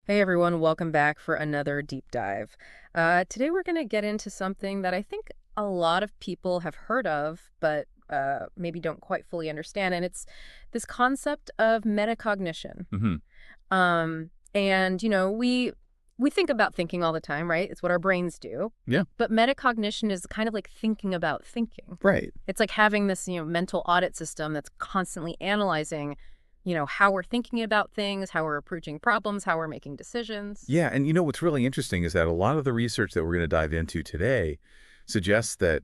Hey everyone, welcome back for another deep dive. Today we're going to get into something that I think a lot of people have heard of, but maybe don't quite fully understand, and it's this concept of metacognition. Hmm. And we think about thinking all the time, right? It's what our brains do. Yeah. But metacognition is kind of like thinking about thinking. Right. It's like having this, mental audit system that's constantly analyzing, how we're thinking about things, how we're approaching problems, how we're making decisions. Yeah, and what's really interesting is that a lot of the research that we're going to dive into today suggests that,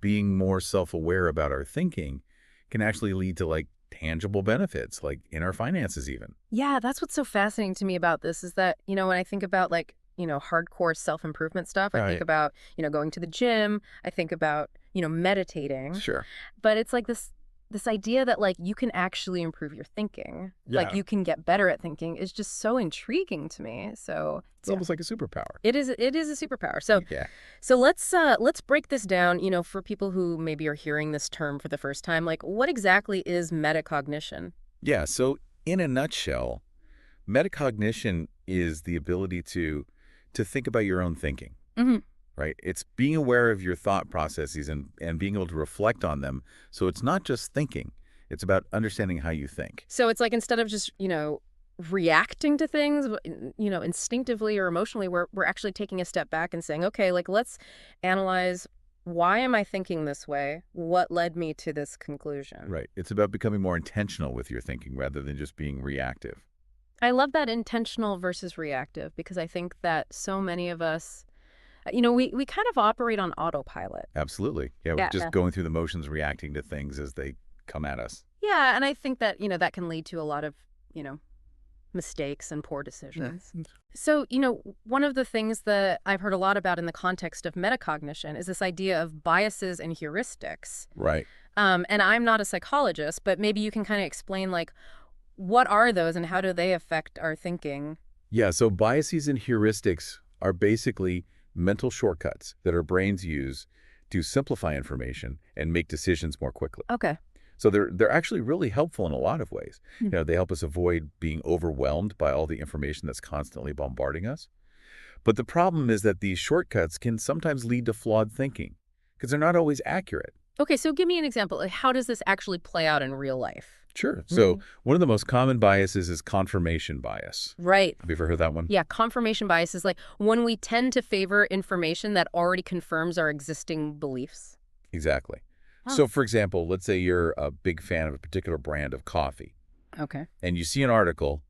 being more self-aware about our thinking can actually lead to like tangible benefits, like in our finances even. Yeah, that's what's so fascinating to me about this is that, when I think about like, hardcore self-improvement stuff, I think Right. about, going to the gym, I think about, meditating, Sure. but it's like this idea that like you can actually improve your thinking, like Yeah. you can get better at thinking is just so intriguing to me. So, It's yeah, almost like a superpower. it is a superpower. So, Yeah. so let's break this down, for people who maybe are hearing this term for the first time, like what exactly is metacognition? Yeah, so in a nutshell, metacognition is the ability to think about your own thinking. Hmm. Right? It's being aware of your thought processes and being able to reflect on them. So it's not just thinking. It's about understanding how you think. So it's like instead of just, reacting to things, instinctively or emotionally, we're actually taking a step back and saying, okay, like let's analyze, why am I thinking this way? What led me to this conclusion? Right. It's about becoming more intentional with your thinking rather than just being reactive. I love that intentional versus reactive because I think that so many of us, we kind of operate on autopilot. Absolutely. Yeah, we're Yeah. just going through the motions, reacting to things as they come at us. Yeah, and I think that, that can lead to a lot of, you know, mistakes and poor Yeah. decisions. So, one of the things that I've heard a lot about in the context of metacognition is this idea of biases and heuristics. Right. And I'm not a psychologist, but maybe you can kind of explain, like, what are those and how do they affect our thinking? Yeah, so biases and heuristics are basically mental shortcuts that our brains use to simplify information and make decisions more quickly. Okay. So they're actually really helpful in a lot of ways. Hmm. They help us avoid being overwhelmed by all the information that's constantly bombarding us. But the problem is that these shortcuts can sometimes lead to flawed thinking because they're not always accurate. Okay, so give me an example. Like, how does this actually play out in real life? Sure. So one of the most common biases is confirmation bias. Right. Have you ever heard that one? Yeah, confirmation bias is like when we tend to favor information that already confirms our existing beliefs. Exactly. Oh. So for example, let's say you're a big fan of a particular brand of coffee Okay. and you see an article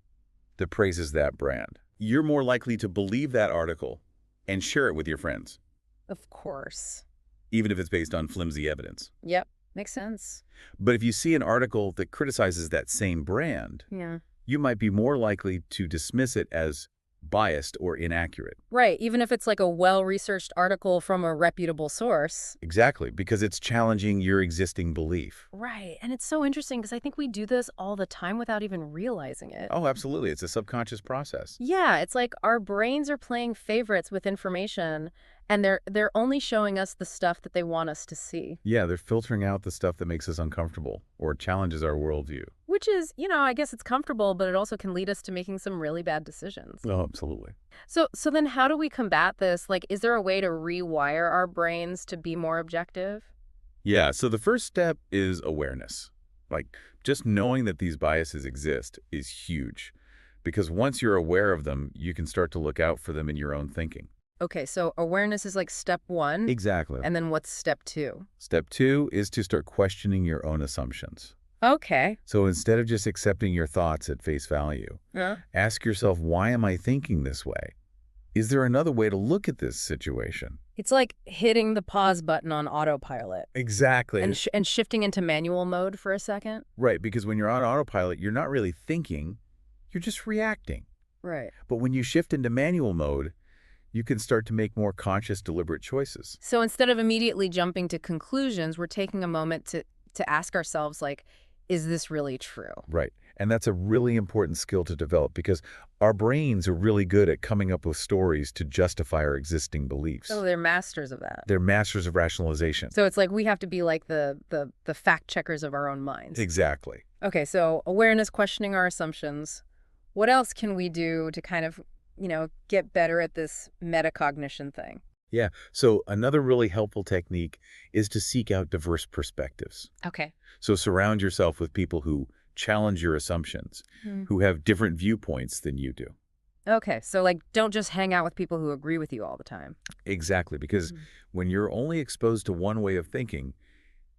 that praises that brand. You're more likely to believe that article and share it with your friends, Of course. even if it's based on flimsy evidence. Yep. Makes sense. But if you see an article that criticizes that same brand, Yeah. you might be more likely to dismiss it as biased or inaccurate. Right. Even if it's like a well-researched article from a reputable source. Exactly, because it's challenging your existing belief. Right. And it's so interesting because I think we do this all the time without even realizing it. Oh, absolutely. It's a subconscious process. Yeah, it's like our brains are playing favorites with information and they're only showing us the stuff that they want us to see. Yeah, they're filtering out the stuff that makes us uncomfortable or challenges our worldview. Which is, I guess it's comfortable, but it also can lead us to making some really bad decisions. Oh, absolutely. So then how do we combat this? Like, is there a way to rewire our brains to be more objective? Yeah, so the first step is awareness. Like, just knowing that these biases exist is huge. Because once you're aware of them, you can start to look out for them in your own thinking. Okay, so awareness is like step one. Exactly. And then what's step two? Step two is to start questioning your own assumptions. Okay. So instead of just accepting your thoughts at face value, Yeah. ask yourself, why am I thinking this way? Is there another way to look at this situation? It's like hitting the pause button on autopilot Exactly. and shifting into manual mode for a second. Right, because when you're on autopilot, you're not really thinking, you're just reacting. Right. But when you shift into manual mode, you can start to make more conscious, deliberate choices. So instead of immediately jumping to conclusions, we're taking a moment to ask ourselves, like, is this really true? Right. And that's a really important skill to develop because our brains are really good at coming up with stories to justify our existing beliefs. Oh, they're masters of that. They're masters of rationalization. So it's like we have to be like the fact checkers of our own minds. Exactly. Okay, so awareness, questioning our assumptions. What else can we do to kind of, get better at this metacognition thing? Yeah. So another really helpful technique is to seek out diverse perspectives. Okay. So surround yourself with people who challenge your assumptions, Hmm. who have different viewpoints than you do. Okay, so like don't just hang out with people who agree with you all the time. Exactly. Because Mhm. when you're only exposed to one way of thinking,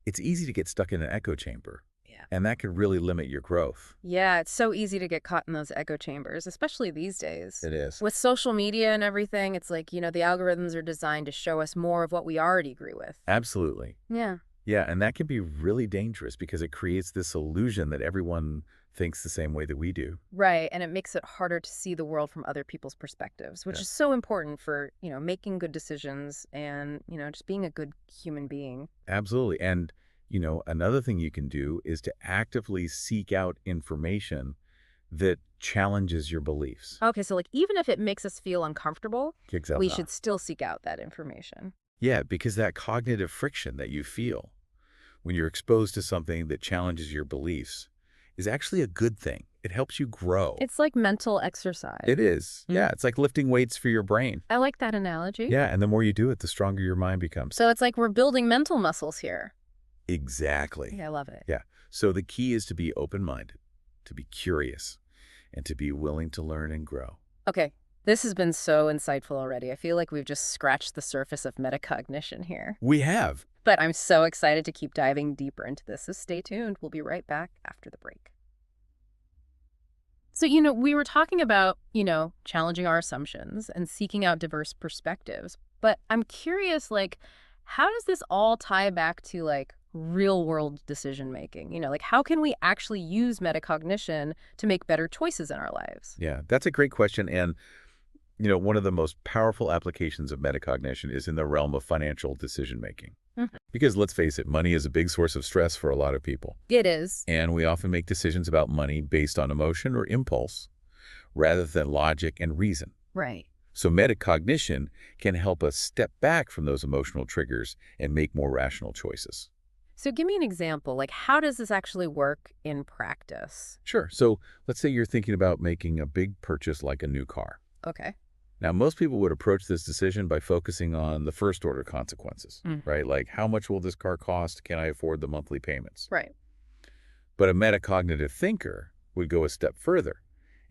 it's easy to get stuck in an echo chamber. Yeah. And that could really limit your growth. Yeah, it's so easy to get caught in those echo chambers, especially these days. It is. With social media and everything, it's like, the algorithms are designed to show us more of what we already agree with. Absolutely. Yeah. Yeah, and that can be really dangerous because it creates this illusion that everyone thinks the same way that we do. Right, and it makes it harder to see the world from other people's perspectives, which Yeah. is so important for, making good decisions and, just being a good human being. Absolutely. And, another thing you can do is to actively seek out information that challenges your beliefs. Okay, so like even if it makes us feel uncomfortable, Kicks out we the should still seek out that information. Yeah, because that cognitive friction that you feel when you're exposed to something that challenges your beliefs is actually a good thing. It helps you grow. It's like mental exercise. It is. Yeah, it's like lifting weights for your brain. I like that analogy. Yeah, and the more you do it, the stronger your mind becomes. So it's like we're building mental muscles here. Exactly. Yeah, I love it. Yeah. So the key is to be open-minded, to be curious, and to be willing to learn and grow. Okay, this has been so insightful already. I feel like we've just scratched the surface of metacognition here. We have. But I'm so excited to keep diving deeper into this, so stay tuned. We'll be right back after the break. So, we were talking about, challenging our assumptions and seeking out diverse perspectives. But I'm curious, like, how does this all tie back to, like, real world decision making? Like, how can we actually use metacognition to make better choices in our lives? Yeah, that's a great question. And, one of the most powerful applications of metacognition is in the realm of financial decision making. Mhm. Because let's face it, money is a big source of stress for a lot of people. It is. And we often make decisions about money based on emotion or impulse rather than logic and reason. Right. So metacognition can help us step back from those emotional triggers and make more rational choices. So give me an example. Like, how does this actually work in practice? Sure. So let's say you're thinking about making a big purchase like a new car. Okay. Now, most people would approach this decision by focusing on the first order consequences, Mm. right? Like, how much will this car cost? Can I afford the monthly payments? Right. But a metacognitive thinker would go a step further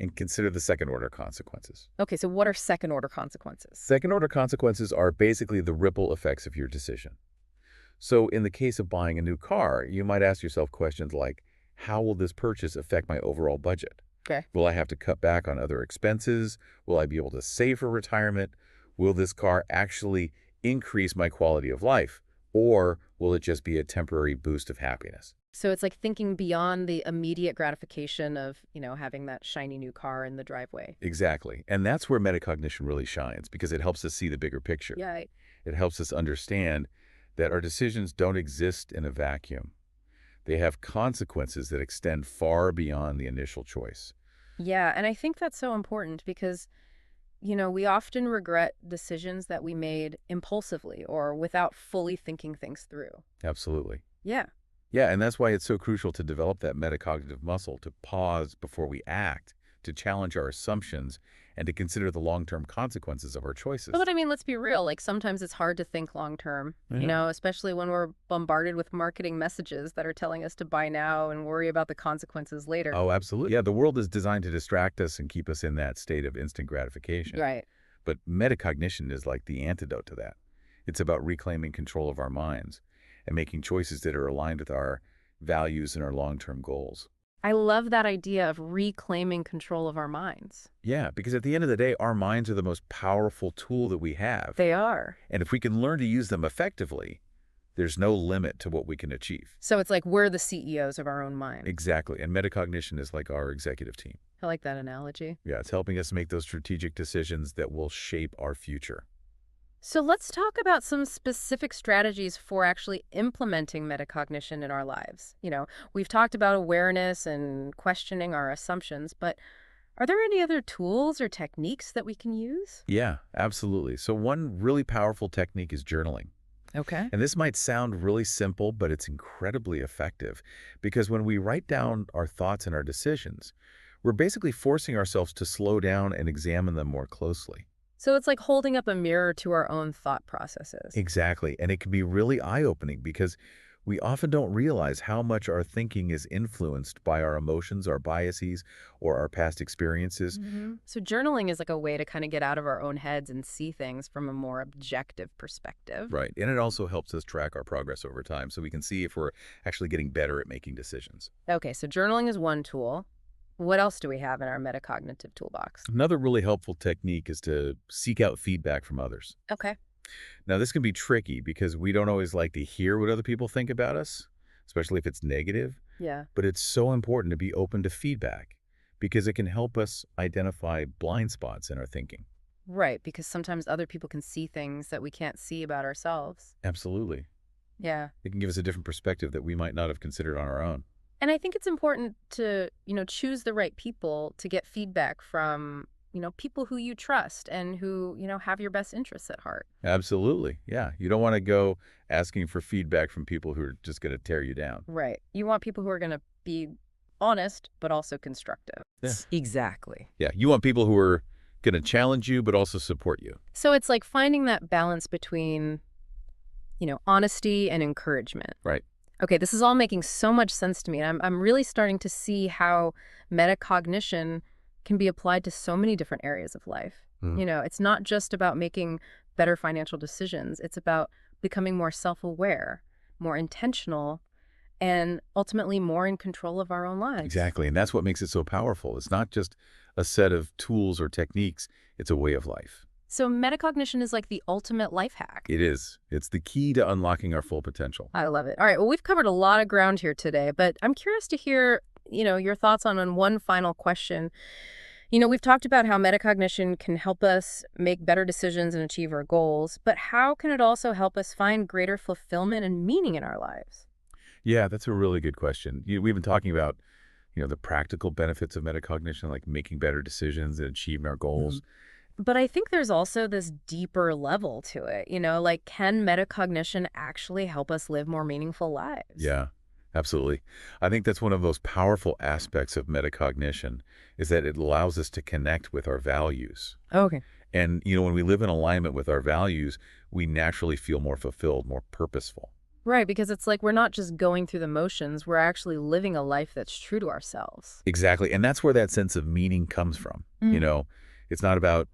and consider the second order consequences. Okay, so what are second order consequences? Second order consequences are basically the ripple effects of your decision. So in the case of buying a new car, you might ask yourself questions like, how will this purchase affect my overall budget? Okay. Will I have to cut back on other expenses? Will I be able to save for retirement? Will this car actually increase my quality of life? Or will it just be a temporary boost of happiness? So it's like thinking beyond the immediate gratification of, having that shiny new car in the driveway. Exactly. And that's where metacognition really shines because it helps us see the bigger picture. Yeah. It helps us understand that our decisions don't exist in a vacuum. They have consequences that extend far beyond the initial choice. Yeah, and I think that's so important because, we often regret decisions that we made impulsively or without fully thinking things through. Absolutely. Yeah. Yeah, and that's why it's so crucial to develop that metacognitive muscle, to pause before we act, to challenge our assumptions, and to consider the long-term consequences of our choices. But I mean, let's be real. Like sometimes it's hard to think long term, especially when we're bombarded with marketing messages that are telling us to buy now and worry about the consequences later. Oh, absolutely. Yeah, the world is designed to distract us and keep us in that state of instant gratification. Right. But metacognition is like the antidote to that. It's about reclaiming control of our minds and making choices that are aligned with our values and our long-term goals. I love that idea of reclaiming control of our minds. Yeah, because at the end of the day, our minds are the most powerful tool that we have. They are. And if we can learn to use them effectively, there's no limit to what we can achieve. So it's like we're the CEOs of our own mind. Exactly. And metacognition is like our executive team. I like that analogy. Yeah, it's helping us make those strategic decisions that will shape our future. So let's talk about some specific strategies for actually implementing metacognition in our lives. We've talked about awareness and questioning our assumptions, but are there any other tools or techniques that we can use? Yeah, absolutely. So one really powerful technique is journaling. Okay. And this might sound really simple, but it's incredibly effective because when we write down our thoughts and our decisions, We're basically forcing ourselves to slow down and examine them more closely. So it's like holding up a mirror to our own thought processes. Exactly. And it can be really eye-opening because we often don't realize how much our thinking is influenced by our emotions, our biases, or our past experiences. So journaling is like a way to kind of get out of our own heads and see things from a more objective perspective. Right. And it also helps us track our progress over time so we can see if we're actually getting better at making decisions. Okay, so journaling is one tool. What else do we have in our metacognitive toolbox? Another really helpful technique is to seek out feedback from others. Okay. Now, this can be tricky because we don't always like to hear what other people think about us, especially if it's negative. Yeah. But it's so important to be open to feedback because it can help us identify blind spots in our thinking. Right, because sometimes other people can see things that we can't see about ourselves. Absolutely. Yeah. It can give us a different perspective that we might not have considered on our own. And I think it's important to, choose the right people to get feedback from, people who you trust and who, have your best interests at heart. Absolutely. Yeah. You don't want to go asking for feedback from people who are just going to tear you down. Right. You want people who are going to be honest, but also constructive. Yeah. Exactly. Yeah. You want people who are going to challenge you, but also support you. So it's like finding that balance between, honesty and encouragement. Right. Okay, this is all making so much sense to me. And I'm really starting to see how metacognition can be applied to so many different areas of life. It's not just about making better financial decisions. It's about becoming more self-aware, more intentional, and ultimately more in control of our own lives. Exactly. And that's what makes it so powerful. It's not just a set of tools or techniques. It's a way of life. So metacognition is like the ultimate life hack. It is. It's the key to unlocking our full potential. I love it. All right, well, we've covered a lot of ground here today, but I'm curious to hear, your thoughts on one final question. We've talked about how metacognition can help us make better decisions and achieve our goals, but how can it also help us find greater fulfillment and meaning in our lives? Yeah, that's a really good question. We've been talking about, the practical benefits of metacognition, like making better decisions and achieving our goals. But I think there's also this deeper level to it, like can metacognition actually help us live more meaningful lives? Yeah, absolutely. I think that's one of those powerful aspects of metacognition is that it allows us to connect with our values. Okay. And, when we live in alignment with our values, we naturally feel more fulfilled, more purposeful. Right, because it's like we're not just going through the motions, we're actually living a life that's true to ourselves. Exactly. And that's where that sense of meaning comes from. It's not about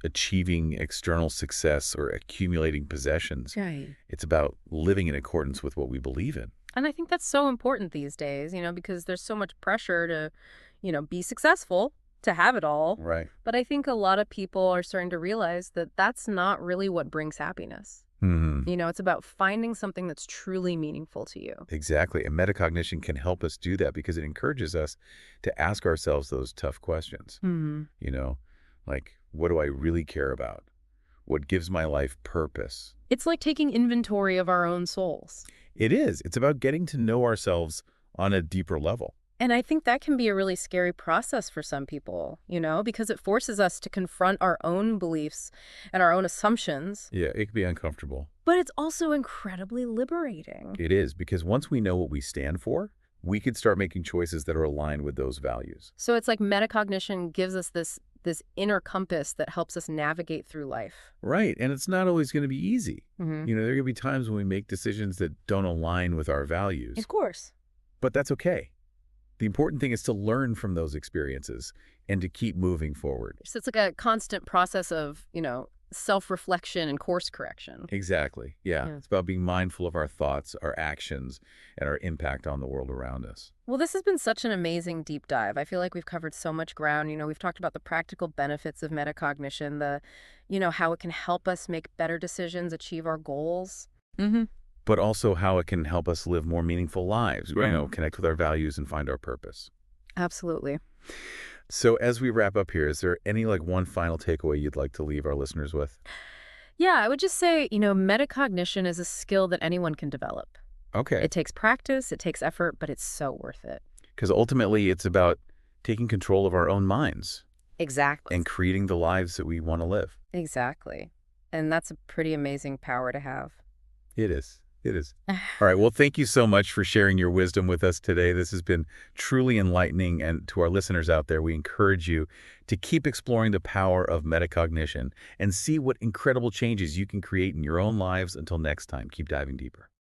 achieving external success or accumulating possessions. Right. It's about living in accordance with what we believe in. And I think that's so important these days, because there's so much pressure to, be successful, to have it all. Right. But I think a lot of people are starting to realize that that's not really what brings happiness. It's about finding something that's truly meaningful to you. Exactly. And metacognition can help us do that because it encourages us to ask ourselves those tough questions. Like, what do I really care about? What gives my life purpose? It's like taking inventory of our own souls. It is. It's about getting to know ourselves on a deeper level. And I think that can be a really scary process for some people, because it forces us to confront our own beliefs and our own assumptions. Yeah, it can be uncomfortable. But it's also incredibly liberating. It is, because once we know what we stand for, we could start making choices that are aligned with those values. So it's like metacognition gives us this inner compass that helps us navigate through life. Right. And it's not always going to be easy. There are going to be times when we make decisions that don't align with our values. Of course. But that's okay. The important thing is to learn from those experiences and to keep moving forward. So it's like a constant process of, self-reflection and course correction. Exactly. Yeah. It's about being mindful of our thoughts, our actions, and our impact on the world around us. Well, this has been such an amazing deep dive. I feel like we've covered so much ground. We've talked about the practical benefits of metacognition, how it can help us make better decisions, achieve our goals. But also how it can help us live more meaningful lives, connect with our values and find our purpose. Absolutely. So as we wrap up here, is there any one final takeaway you'd like to leave our listeners with? Yeah, I would just say, metacognition is a skill that anyone can develop. Okay. It takes practice, it takes effort, but it's so worth it. Because ultimately it's about taking control of our own minds. Exactly. And creating the lives that we want to live. Exactly. And that's a pretty amazing power to have. It is. It is. All right. Well, thank you so much for sharing your wisdom with us today. This has been truly enlightening. And to our listeners out there, we encourage you to keep exploring the power of metacognition and see what incredible changes you can create in your own lives. Until next time, keep diving deeper.